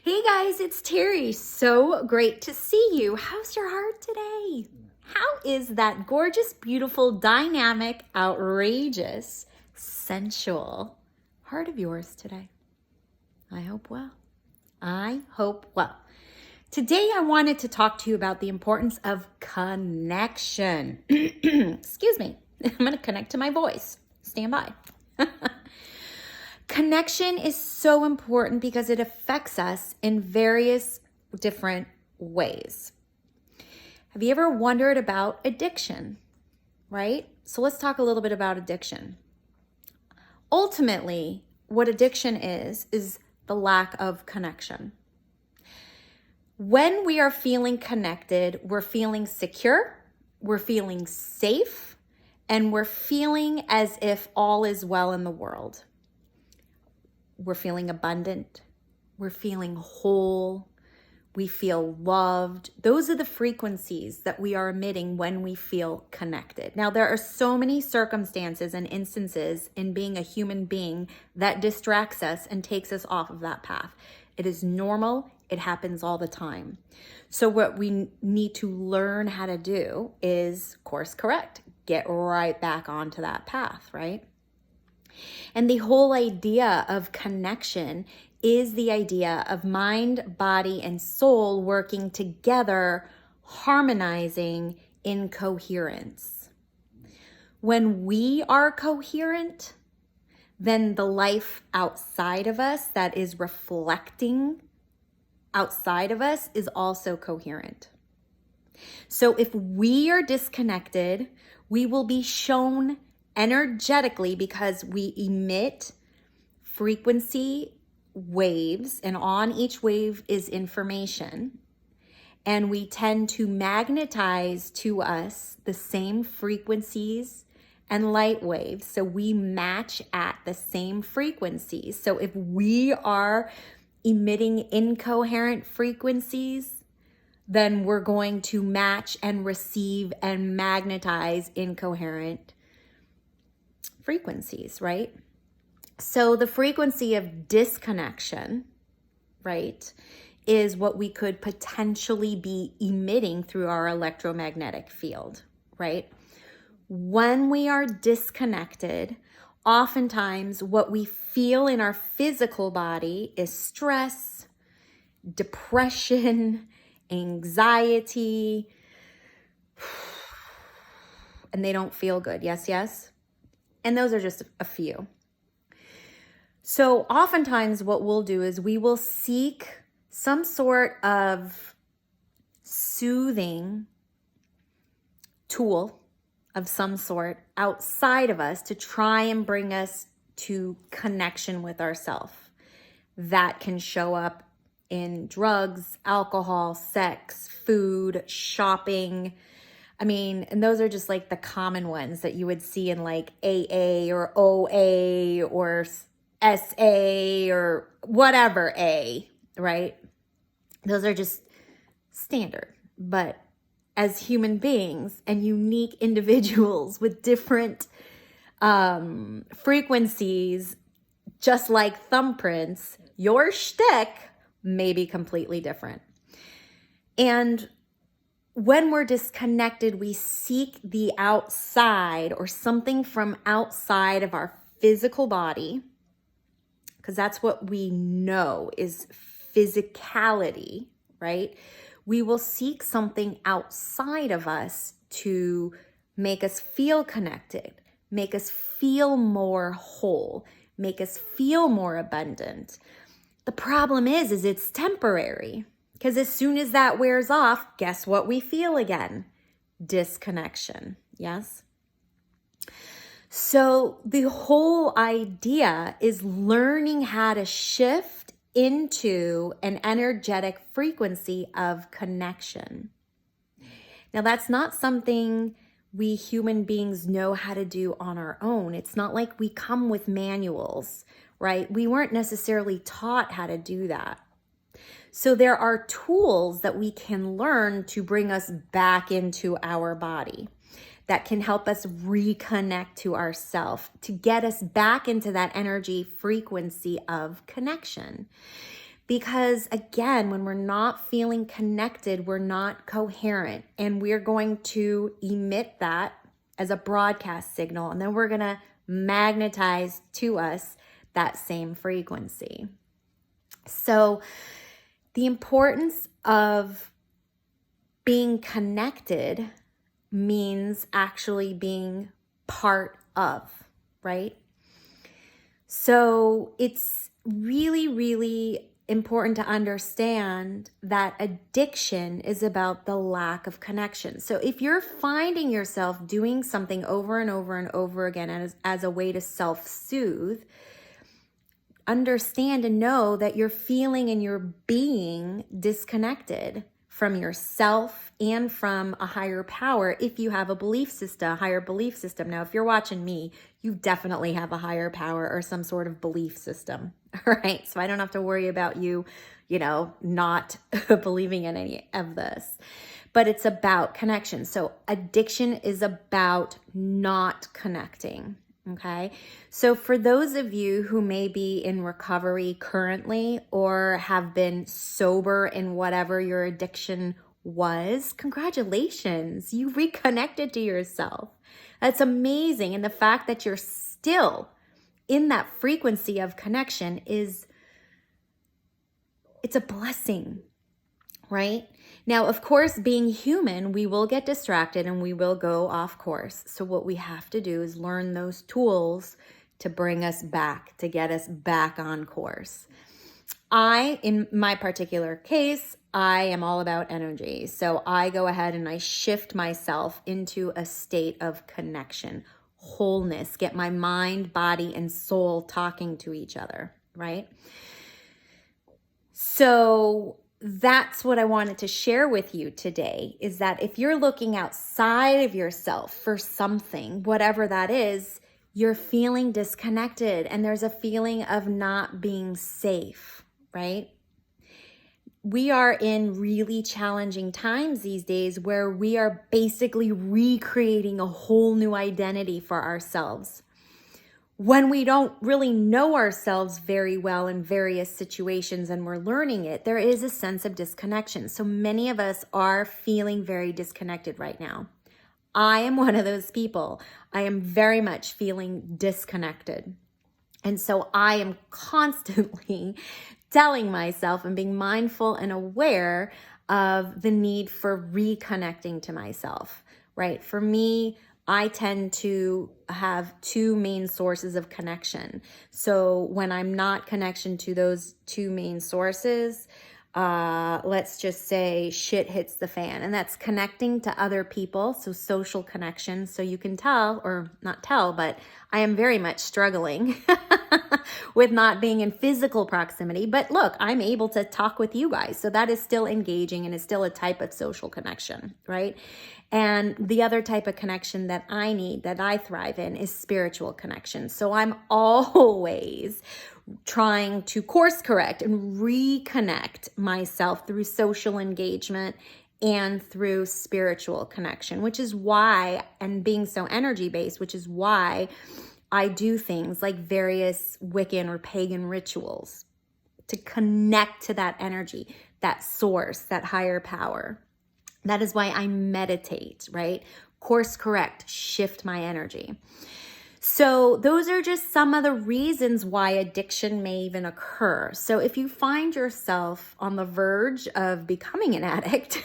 Hey guys, it's Terrie. So great to see you. How's your heart today? How is that gorgeous, beautiful, dynamic, outrageous, sensual heart of yours today? I hope well. I hope well. Today I wanted to talk to you about the importance of connection. Excuse me. I'm going to connect to my voice. Stand by. Connection is so important because it affects us in various different ways. Have you ever wondered about addiction? Right? So let's talk a little bit about addiction. Ultimately, what addiction is the lack of connection. When we are feeling connected, we're feeling secure, we're feeling safe, and we're feeling as if all is well in the world. We're feeling abundant. We're feeling whole. We feel loved. Those are the frequencies that we are emitting when we feel connected. Now, there are so many circumstances and instances in being a human being that distracts us and takes us off of that path. It is normal. It happens all the time. So what we need to learn how to do is course correct. Get right back onto that path, right? And the whole idea of connection is the idea of mind, body, and soul working together, harmonizing in coherence. When we are coherent, then the life outside of us that is reflecting outside of us is also coherent. So if we are disconnected, we will be shown energetically because we emit frequency waves, and on each wave is information, and we tend to magnetize to us the same frequencies and light waves, so we match at the same frequencies. So if we are emitting incoherent frequencies, then we're going to match and receive and magnetize incoherent frequencies, right? So the frequency of disconnection, right, is what we could potentially be emitting through our electromagnetic field, right? When we are disconnected, oftentimes what we feel in our physical body is stress, depression, anxiety, and they don't feel good. Yes, yes? And those are just a few. So oftentimes what we'll do is we will seek some sort of soothing tool of some sort outside of us to try and bring us to connection with ourselves. That can show up in drugs, alcohol, sex, food, shopping. I mean, and those are just like the common ones that you would see in like AA or OA or SA or whatever A, right? Those are just standard. But as human beings and unique individuals with different frequencies, just like thumbprints, your shtick may be completely different. And when we're disconnected, we seek the outside or something from outside of our physical body, because that's what we know is physicality, right? We will seek something outside of us to make us feel connected, make us feel more whole, make us feel more abundant. The problem is it's temporary. Because as soon as that wears off, guess what we feel again? Disconnection, yes? So the whole idea is learning how to shift into an energetic frequency of connection. Now, that's not something we human beings know how to do on our own. It's not like we come with manuals, right? We weren't necessarily taught how to do that. So there are tools that we can learn to bring us back into our body that can help us reconnect to ourselves, to get us back into that energy frequency of connection. Because again, when we're not feeling connected, we're not coherent, and we're going to emit that as a broadcast signal, and then we're going to magnetize to us that same frequency. So the importance of being connected means actually being part of, right? So it's really, really important to understand that addiction is about the lack of connection. So if you're finding yourself doing something over and over and over again as a way to self-soothe, understand and know that you're feeling and you're being disconnected from yourself and from a higher power if you have a belief system, a higher belief system. Now, if you're watching me, you definitely have a higher power or some sort of belief system, all right? So I don't have to worry about you, not believing in any of this. But it's about connection. So addiction is about not connecting. Okay. So for those of you who may be in recovery currently or have been sober in whatever your addiction was, congratulations. You reconnected to yourself. That's amazing. And the fact that you're still in that frequency of connection it's a blessing, right? Now, of course, being human, we will get distracted and we will go off course. So what we have to do is learn those tools to bring us back, to get us back on course. In my particular case, I am all about energy. So I go ahead and I shift myself into a state of connection, wholeness, get my mind, body, and soul talking to each other, right? So that's what I wanted to share with you today, is that if you're looking outside of yourself for something, whatever that is, you're feeling disconnected and there's a feeling of not being safe, right? We are in really challenging times these days where we are basically recreating a whole new identity for ourselves. When we don't really know ourselves very well in various situations and we're learning it, there is a sense of disconnection. So many of us are feeling very disconnected right now. I am one of those people. I am very much feeling disconnected. And so I am constantly telling myself and being mindful and aware of the need for reconnecting to myself, right? For me, I tend to have two main sources of connection. So when I'm not connection to those two main sources, let's just say shit hits the fan, and that's connecting to other people. So social connection. So you can tell, or not tell, but I am very much struggling with not being in physical proximity. But look, I'm able to talk with you guys. So that is still engaging and is still a type of social connection, right? And the other type of connection that I need, that I thrive in, is spiritual connection. So I'm always trying to course correct and reconnect myself through social engagement and through spiritual connection, which is why, and being so energy-based, which is why I do things like various Wiccan or pagan rituals to connect to that energy, that source, that higher power. That is why I meditate, right? Course correct, shift my energy. So those are just some of the reasons why addiction may even occur. So if you find yourself on the verge of becoming an addict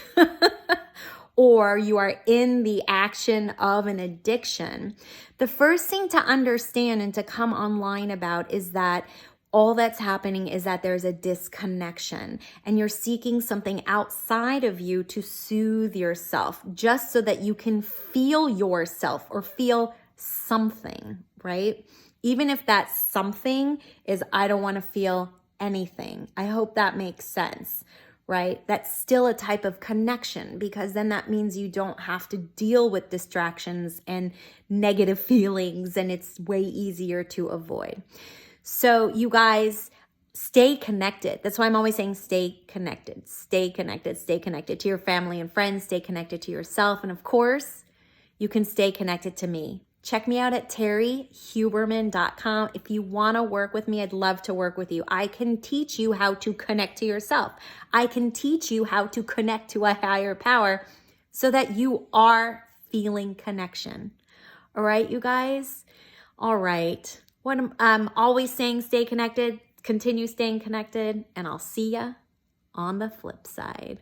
or you are in the action of an addiction, the first thing to understand and to come online about is that all that's happening is that there's a disconnection and you're seeking something outside of you to soothe yourself, just so that you can feel yourself or feel something, right? Even if that something is, I don't want to feel anything. I hope that makes sense, right? That's still a type of connection, because then that means you don't have to deal with distractions and negative feelings, and it's way easier to avoid. So you guys, stay connected. That's why I'm always saying stay connected, stay connected, stay connected to your family and friends, stay connected to yourself. And of course, you can stay connected to me. Check me out at terriehuberman.com. If you want to work with me, I'd love to work with you. I can teach you how to connect to yourself. I can teach you how to connect to a higher power so that you are feeling connection. All right, you guys? All right. What I'm always saying, stay connected, continue staying connected, and I'll see ya on the flip side.